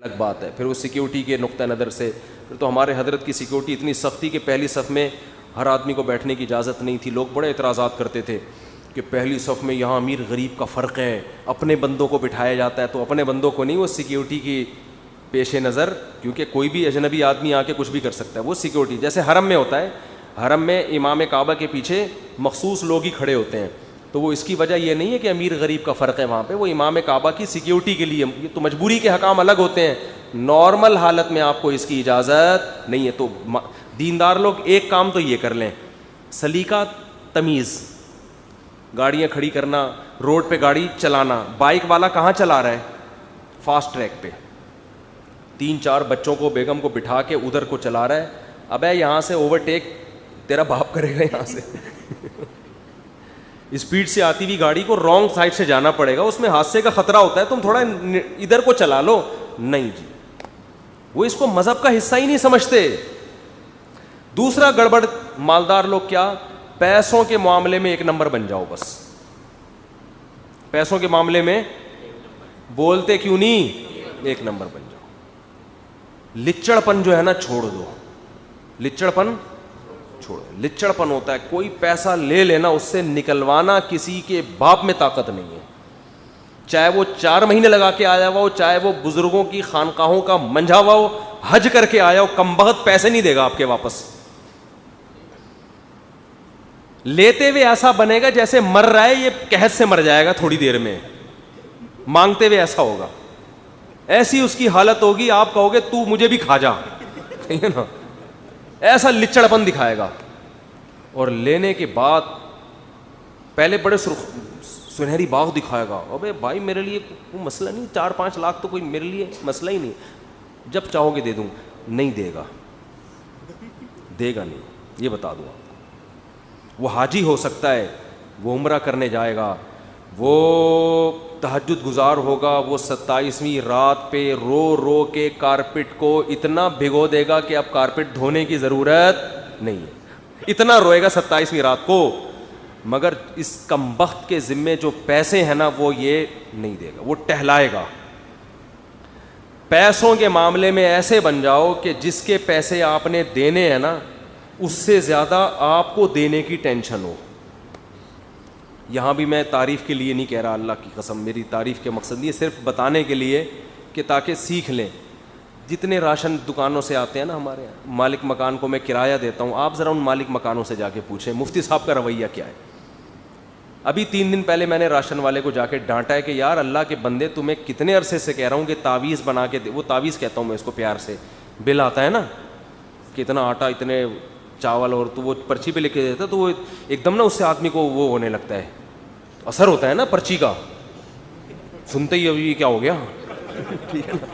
الگ بات ہے. پھر وہ سیکیورٹی کے نقطہ نظر سے پھر تو ہمارے حضرت کی سیکیورٹی اتنی سخت تھی کہ پہلی صف میں ہر آدمی کو بیٹھنے کی اجازت نہیں تھی. لوگ بڑے اعتراضات کرتے تھے کہ پہلی صف میں یہاں امیر غریب کا فرق ہے, اپنے بندوں کو بٹھایا جاتا ہے. تو اپنے بندوں کو نہیں, وہ سیکیورٹی کی پیش نظر, کیونکہ کوئی بھی اجنبی آدمی آ کے کچھ بھی کر سکتا ہے. وہ سیکیورٹی جیسے حرم میں ہوتا ہے, حرم میں امام کعبہ کے پیچھے مخصوص لوگ ہی کھڑے ہوتے ہیں. تو وہ اس کی وجہ یہ نہیں ہے کہ امیر غریب کا فرق ہے وہاں پہ, وہ امام کعبہ کی سیکیورٹی کے لیے. یہ تو مجبوری کے حکام الگ ہوتے ہیں, نارمل حالت میں آپ کو اس کی اجازت نہیں ہے. تو دیندار لوگ ایک کام تو یہ کر لیں, سلیقہ تمیز, گاڑیاں کھڑی کرنا, روڈ پہ گاڑی چلانا. بائک والا کہاں چلا رہا ہے؟ فاسٹ ٹریک پہ 3-4 بچوں کو بیگم کو بٹھا کے ادھر کو چلا رہا ہے. ابے یہاں سے اوورٹیک تیرا باپ کرے گا, یہاں سے اسپیڈ سے آتی ہوئی گاڑی کو رانگ سائڈ سے جانا پڑے گا, اس میں حادثے کا خطرہ ہوتا ہے, تم تھوڑا ادھر کو چلا لو. نہیں جی, وہ اس کو مذہب کا حصہ ہی نہیں سمجھتے. دوسرا گڑبڑ مالدار لوگ کیا, پیسوں کے معاملے میں ایک نمبر بن جاؤ. بس پیسوں کے معاملے میں بولتے کیوں نہیں, ایک نمبر بن جاؤ. لچڑپن جو ہے نا چھوڑ دو, لچڑپن چھوڑو. لچڑپن ہوتا ہے کوئی پیسہ لے لینا, اس سے نکلوانا کسی کے باپ میں طاقت نہیں ہے. چاہے وہ 4 مہینے لگا کے آیا ہوا ہو, چاہے وہ بزرگوں کی خانقاہوں کا منجھا ہوا ہو, حج کر کے آیا ہو, کمبخت پیسے نہیں دے گا آپ کے واپس. لیتے ہوئے ایسا بنے گا جیسے مر رہا ہے, یہ قحط سے مر جائے گا تھوڑی دیر میں. مانگتے ہوئے ایسا ہوگا, ایسی اس کی حالت ہوگی, آپ کہو گے تو مجھے بھی کھا جا, ٹھیک ہے نا. ایسا لچڑپن دکھائے گا. اور لینے کے بعد پہلے بڑے سنہری باغ دکھائے گا. ابے بھائی میرے لیے کوئی مسئلہ نہیں, 4-5 لاکھ تو کوئی میرے لیے مسئلہ ہی نہیں, جب چاہو گے دے دوں. نہیں دے گا, دے گا نہیں, یہ بتا دوں آپ کو. وہ حاجی ہو سکتا ہے, وہ عمرہ کرنے جائے گا, وہ تہجد گزار ہوگا, وہ 27ویں رات پہ رو رو کے کارپٹ کو اتنا بھگو دے گا کہ اب کارپٹ دھونے کی ضرورت نہیں ہے. اتنا روئے گا 27ویں رات کو, مگر اس کمبخت کے ذمے جو پیسے ہیں نا وہ یہ نہیں دے گا, وہ ٹہلائے گا. پیسوں کے معاملے میں ایسے بن جاؤ کہ جس کے پیسے آپ نے دینے ہیں نا اس سے زیادہ آپ کو دینے کی ٹینشن ہو. یہاں بھی میں تعریف کے لیے نہیں کہہ رہا, اللہ کی قسم, میری تعریف کے مقصد نہیں, صرف بتانے کے لیے کہ تاکہ سیکھ لیں. جتنے راشن دکانوں سے آتے ہیں نا ہمارے یہاں, مالک مکان کو میں کرایہ دیتا ہوں, آپ ذرا ان مالک مکانوں سے جا کے پوچھیں مفتی صاحب کا رویہ کیا ہے. ابھی 3 دن پہلے میں نے راشن والے کو جا کے ڈانٹا ہے کہ یار اللہ کے بندے, تمہیں کتنے عرصے سے کہہ رہا ہوں کہ تعویذ بنا کے دے. وہ تعویذ کہتا ہوں میں اس کو پیار سے, بل آتا ہے نا کہ اتنا آٹا, اتنے چاول, اور تو وہ پرچی پہ لکھ کے دیتا, تو وہ ایک دم نا اس سے آدمی کو وہ ہونے لگتا ہے, اثر ہوتا ہے نا پرچی کا, سنتے ہی ابھی کیا ہو گیا, ٹھیک ہے نا.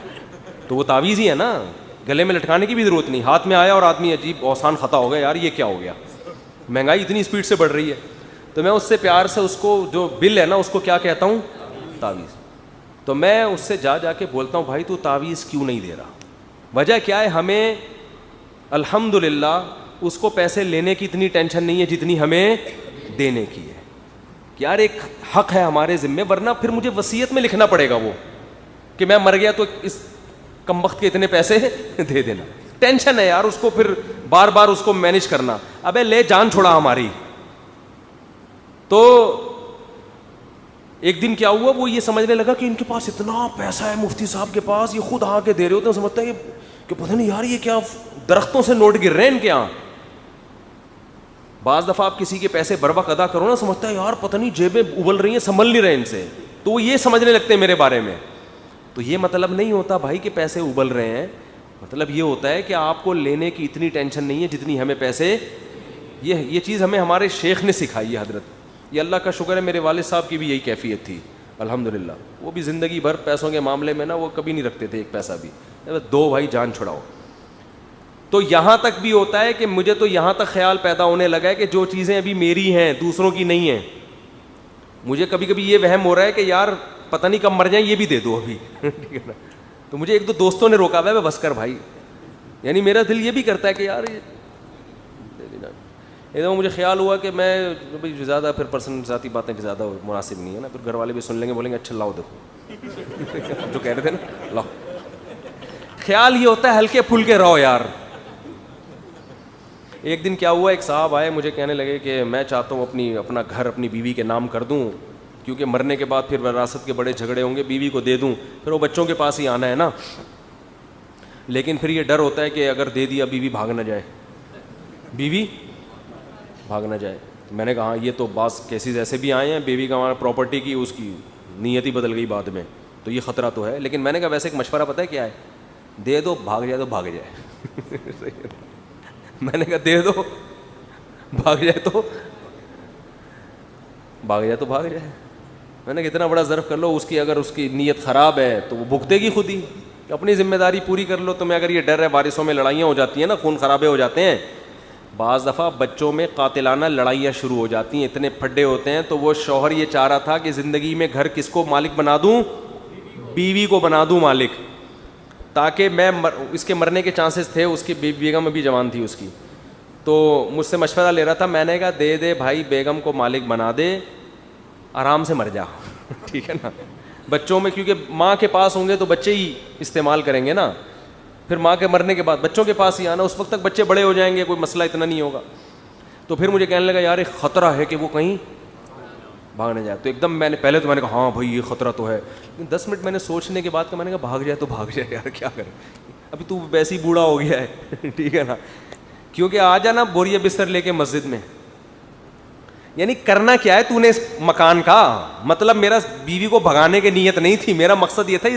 تو وہ تعویذ ہی ہے نا, گلے میں لٹکانے کی بھی ضرورت نہیں, ہاتھ میں آیا اور آدمی عجیب اوسان خطا ہو گیا, یار یہ کیا ہو گیا, مہنگائی اتنی اسپیڈ سے بڑھ رہی ہے. تو میں اس سے پیار سے اس کو جو بل ہے نا اس کو کیا کہتا ہوں, تعویذ. تو میں اس سے جا جا کے بولتا ہوں بھائی تو تعویذ کیوں نہیں دے رہا, وجہ کیا ہے, ہمیں الحمدللہ اس کو پیسے لینے کی اتنی ٹینشن نہیں ہے جتنی ہمیں دینے کی ہے. کہ یار ایک حق ہے ہمارے ذمے, ورنہ پھر مجھے وصیت میں لکھنا پڑے گا وہ کہ میں مر گیا تو اس کمبخت کے اتنے پیسے دے دینا. ٹینشن ہے یار اس کو, پھر بار بار اس کو مینیج کرنا. ابے لے جان چھوڑا ہماری. تو ایک دن کیا ہوا, وہ یہ سمجھنے لگا کہ ان کے پاس اتنا پیسہ ہے مفتی صاحب کے پاس, یہ خود آ کے دے رہے ہوتے ہیں, سمجھتا ہے کہ پتہ نہیں یار یہ کیا درختوں سے نوٹ گر رہے ہیں ان کے یہاں. بعض دفعہ آپ کسی کے پیسے بر وقت ادا کرو نا, سمجھتا ہے یار پتہ نہیں جیبیں ابل رہی ہیں, سنبھل نہیں رہے ان سے, تو وہ یہ سمجھنے لگتے ہیں میرے بارے میں. تو یہ مطلب نہیں ہوتا بھائی کہ پیسے ابل رہے ہیں, مطلب یہ ہوتا ہے کہ آپ کو لینے کی اتنی ٹینشن نہیں ہے جتنی ہمیں پیسے. یہ چیز ہمیں ہمارے شیخ نے سکھائی ہے حضرت. یہ اللہ کا شکر ہے, میرے والد صاحب کی بھی یہی کیفیت تھی الحمدللہ. وہ بھی زندگی بھر پیسوں کے معاملے میں نا وہ کبھی نہیں رکھتے تھے ایک پیسہ بھی, 2 بھائی جان چھڑاؤ. تو یہاں تک بھی ہوتا ہے کہ مجھے تو یہاں تک خیال پیدا ہونے لگا ہے کہ جو چیزیں ابھی میری ہیں دوسروں کی نہیں ہیں, مجھے کبھی کبھی یہ وہم ہو رہا ہے کہ یار پتہ نہیں کب مر جائیں, یہ بھی دے دو ابھی, ٹھیک ہے نا. تو مجھے 1-2 دوستوں نے روکا ہوا ہے, بس کر بھائی, یعنی میرا دل یہ بھی کرتا ہے کہ یار ایک مجھے خیال ہوا کہ میں زیادہ پھر پرسنل ذاتی باتیں زیادہ مناسب نہیں ہے نا, پھر گھر والے بھی سن لیں گے, بولیں گے اچھا لاؤ دیکھو جو کہہ رہے تھے نا لاؤ. خیال یہ ہوتا ہے ہلکے پھلکے رہو یار. ایک دن کیا ہوا, ایک صاحب آئے مجھے کہنے لگے کہ میں چاہتا ہوں اپنا گھر اپنی بیوی کے نام کر دوں, کیونکہ مرنے کے بعد پھر وراثت کے بڑے جھگڑے ہوں گے, بیوی کو دے دوں, پھر وہ بچوں کے پاس ہی آنا ہے نا, لیکن پھر یہ ڈر ہوتا ہے کہ اگر دے دیا بیوی بھاگ نہ جائے, بیوی بھاگ نہ جائے. میں نے کہا یہ تو بعض کیسز ایسے بھی آئے ہیں, بیوی کا پراپرٹی کی اس کی نیت ہی بدل گئی بعد میں, تو یہ خطرہ تو ہے. لیکن میں نے کہا ویسے ایک مشورہ پتہ ہے کیا ہے, دے دو بھاگ جائے تو بھاگ جائے. میں نے کہا دے دو بھاگ جائے تو بھاگ جائے. میں نے کہا اتنا بڑا ظرف کر لو, اس کی اگر اس کی نیت خراب ہے تو وہ بھگتے گی خود ہی, اپنی ذمہ داری پوری کر لو. تمہیں اگر یہ ڈر ہے, وارثوں میں لڑائیاں ہو جاتی ہیں نا, خون خرابے ہو جاتے ہیں, بعض دفعہ بچوں میں قاتلانہ لڑائیاں شروع ہو جاتی ہیں, اتنے پھڈے ہوتے ہیں. تو وہ شوہر یہ چاہ رہا تھا کہ زندگی میں گھر کس کو مالک بنا دوں, بیوی کو بنا دوں مالک, تاکہ میں اس کے مرنے کے چانسز تھے, اس کی بیگم ابھی جوان تھی اس کی, تو مجھ سے مشورہ لے رہا تھا. میں نے کہا دے دے بھائی, بیگم کو مالک بنا دے, آرام سے مر جا. ٹھیک ہے نا, بچوں میں کیونکہ ماں کے پاس ہوں گے تو بچے ہی استعمال کریں گے نا, پھر ماں کے مرنے کے بعد بچوں کے پاس ہی آنا, اس وقت تک بچے بڑے ہو جائیں گے, کوئی مسئلہ اتنا نہیں ہوگا. تو پھر مجھے کہنے لگا یار ایک خطرہ ہے کہ وہ کہیں بھاگ نہ جائے. تو ایک دم میں نے کہا ہاں بھائی یہ خطرہ تو ہے, لیکن 10 منٹ میں نے سوچنے کے بعد میں نے کہا بھاگ جائے تو بھاگ جائے یار, کیا کریں, ابھی تو ویسے ہی بوڑھا ہو گیا ہے. ٹھیک ہے نا, کیونکہ آ جانا بوریا بستر لے کے مسجد میں, یعنی کرنا کیا ہے تو نے اس مکان کا, مطلب میرا بیوی کو بھگانے کی نیت نہیں تھی, میرا مقصد یہ تھا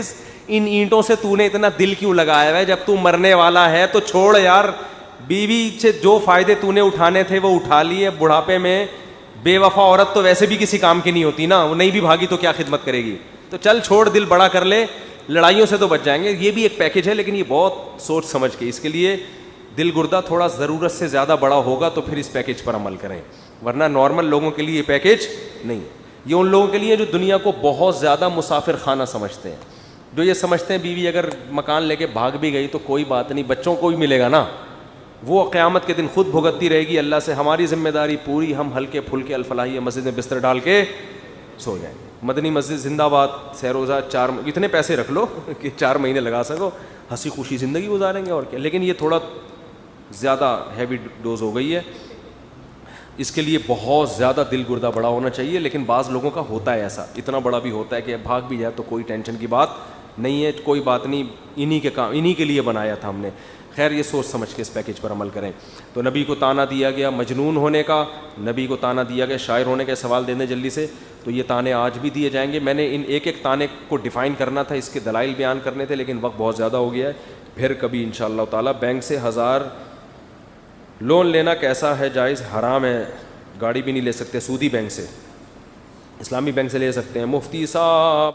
ان اینٹوں سے تو نے اتنا دل کیوں لگایا ہے, جب تو مرنے والا ہے تو چھوڑ یار. بیوی سے جو فائدے تو نے اٹھانے تھے وہ اٹھا لیے. بڑھاپے میں بے وفا عورت تو ویسے بھی کسی کام کی نہیں ہوتی نا, وہ نہیں بھی بھاگی تو کیا خدمت کرے گی, تو چل چھوڑ, دل بڑا کر لے, لڑائیوں سے تو بچ جائیں گے. یہ بھی ایک پیکیج ہے, لیکن یہ بہت سوچ سمجھ کے, اس کے لیے دل گردہ تھوڑا ضرورت سے زیادہ بڑا ہوگا تو پھر اس پیکیج پر عمل کریں, ورنہ نارمل لوگوں کے لیے یہ پیکیج نہیں. یہ ان لوگوں کے لیے جو دنیا کو بہت زیادہ مسافر خانہ سمجھتے ہیں, جو یہ سمجھتے ہیں بیوی اگر مکان لے کے بھاگ بھی گئی تو کوئی بات نہیں, بچوں کو بھی ملے گا نا, وہ قیامت کے دن خود بھگتتی رہے گی اللہ سے, ہماری ذمہ داری پوری, ہم ہلکے پھلکے الفلاحیہ مسجد میں بستر ڈال کے سو جائیں گے. مدنی مسجد زندہ باد, سہروزہ 4 اتنے پیسے رکھ لو کہ 4 مہینے لگا سکو, ہنسی خوشی زندگی گزاریں گے اور کیا. لیکن یہ تھوڑا زیادہ ہیوی ڈوز ہو گئی ہے, اس کے لیے بہت زیادہ دل گردہ بڑا ہونا چاہیے. لیکن بعض لوگوں کا ہوتا ہے ایسا, اتنا بڑا بھی ہوتا ہے کہ بھاگ بھی جائے تو کوئی ٹینشن کی بات نہیں ہے, کوئی بات نہیں, انہی کے لیے بنایا تھا ہم نے. خیر یہ سوچ سمجھ کے اس پیکیج پر عمل کریں. تو نبی کو تانا دیا گیا مجنون ہونے کا, نبی کو تانا دیا گیا شاعر ہونے کا. سوال دینے جلدی سے, تو یہ تانے آج بھی دیے جائیں گے. میں نے ان ایک تانے کو ڈیفائن کرنا تھا, اس کے دلائل بیان کرنے تھے, لیکن وقت بہت زیادہ ہو گیا ہے. پھر کبھی انشاءاللہ تعالیٰ. بینک سے 1000 لون لینا کیسا ہے, جائز حرام ہے, گاڑی بھی نہیں لے سکتے. سودی بینک سے, اسلامی بینک سے لے سکتے ہیں. مفتی صاحب